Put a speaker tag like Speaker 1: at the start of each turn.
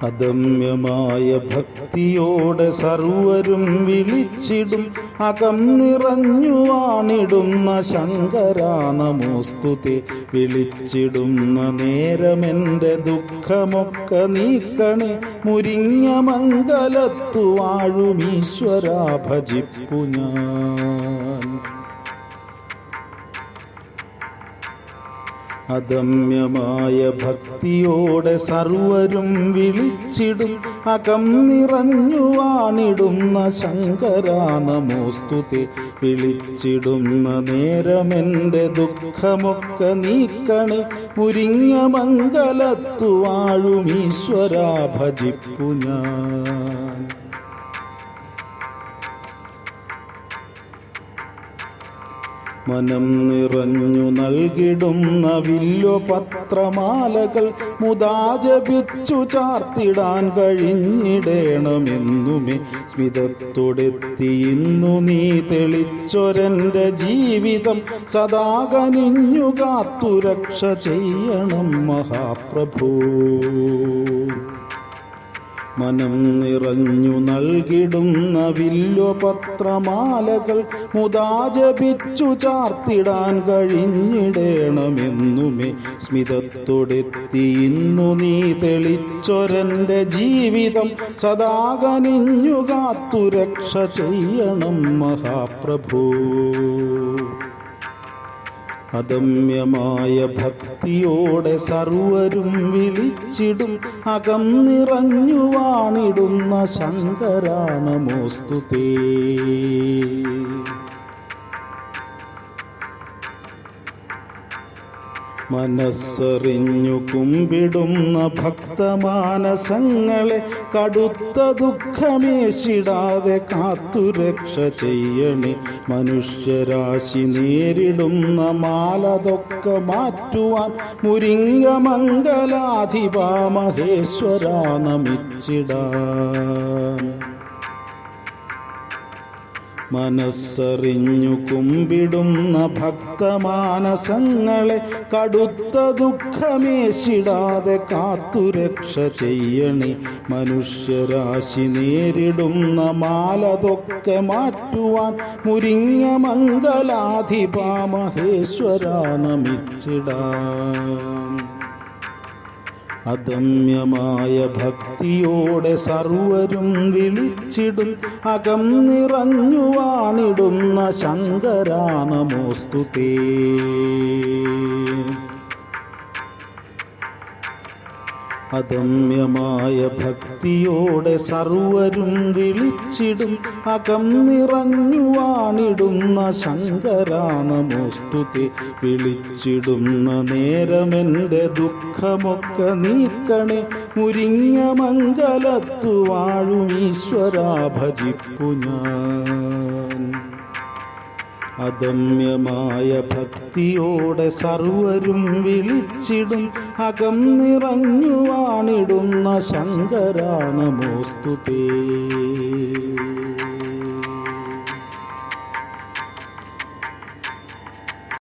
Speaker 1: അദമ്യമായ ഭക്തിയോടെ സർവരും വിളിച്ചിടും അകം നിറഞ്ഞു വാണിടുന്ന ശങ്കരാ നമോസ്തുതേ. വിളിച്ചിടുന്ന നേരമെൻ്റെ ദുഃഖമൊക്കെ നീക്കണേ, മുരിങ്ങ മംഗലത്തു വാഴും ഈശ്വരാ ഭജിപ്പു ഞാൻ. അദമ്യമായ ഭക്തിയോടെ സർവരും വിളിച്ചിടും അകം നിറഞ്ഞു വാണിടുന്ന ശങ്കരാ നമോസ്തുതേ. വിളിച്ചിടുന്ന നേരമെൻ്റെ ദുഃഖമൊക്കെ നീക്കണേ, മുരിങ്ങ മംഗലത്തു വാഴും ഈശ്വരാ ഭജിപ്പു ഞാൻ. മനം നിറഞ്ഞു നൽകിടുന്ന വില്വപത്രമാലകൾ മുദാ ജപിച്ചു ചാർത്തിടാൻ കഴിഞ്ഞിടേണമെന്നുമേ. സ്മിതത്തോടെത്തി ഇന്നു നീ തെളിച്ചൊരെൻ്റെ ജീവിതം, സദാ കനിഞ്ഞു കാത്തു രക്ഷ ചെയ്യണം മഹാപ്രഭു. മനം നിറഞ്ഞു നൽകിടുന്ന വില്വപത്രമാലകൾ മുദാ ജപിച്ചു ചാർത്തിടാൻ കഴിഞ്ഞിടേണമെന്നുമേ. സ്മിതത്തോടെത്തി ഇന്നു നീ തെളിച്ചൊരെൻ്റെ ജീവിതം, സദാ കനിഞ്ഞു കാത്തു രക്ഷ ചെയ്യണം മഹാപ്രഭു. അദമ്യമായ ഭക്തിയോടെ സർവരും വിളിച്ചിടും അകം നിറഞ്ഞു വാണിടുന്ന ശങ്കരാ നമോസ്തുതേ. മനസ്സറിഞ്ഞു കുമ്പിടുന്ന ഭക്തമാനസങ്ങളെ കടുത്ത ദുഃഖമേശിടാതെ കാത്തു രക്ഷ ചെയ്യണേ. മനുഷ്യരാശി നേരിടുന്ന മാലതൊക്കെ മാറ്റുവാൻ മുരിങ്ങ മംഗലാധിപാ മഹേശ്വരാ നമിച്ചിടാൻ. മനസ്സറിഞ്ഞു കുമ്പിടുന്ന ഭക്തമാനസങ്ങളെ കടുത്ത ദുഃഖമേശിടാതെ കാത്തു രക്ഷ ചെയ്യണേ. മനുഷ്യരാശി നേരിടുന്ന മാലതൊക്കെ മാറ്റുവാൻ മുരിങ്ങ മംഗലാധിപാ മഹേശ്വരാ നമിച്ചിടാൻ. അദമ്യമായ ഭക്തിയോടെ സർവരും വിളിച്ചിടും അകം നിറഞ്ഞു വാണിടുന്ന ശങ്കരാ നമോസ്തുതേ. അദമ്യമായ ഭക്തിയോടെ സർവരും വിളിച്ചിടും അകം നിറഞ്ഞു വാണിടുന്ന ശങ്കരാ നമോസ്തുതേ. വിളിച്ചിടുന്ന നേരമെൻ്റെ ദുഃഖമൊക്കെ നീക്കണേ, മുരിങ്ങ മംഗലത്തു വാഴും ഈശ്വരാ ഭജിപ്പു ഞാൻ. അദമ്യമായ ഭക്തിയോടെ സർവരും വിളിച്ചിടും അകം നിറഞ്ഞു വാണിടുന്ന ശങ്കരാ നമോസ്തുതേ.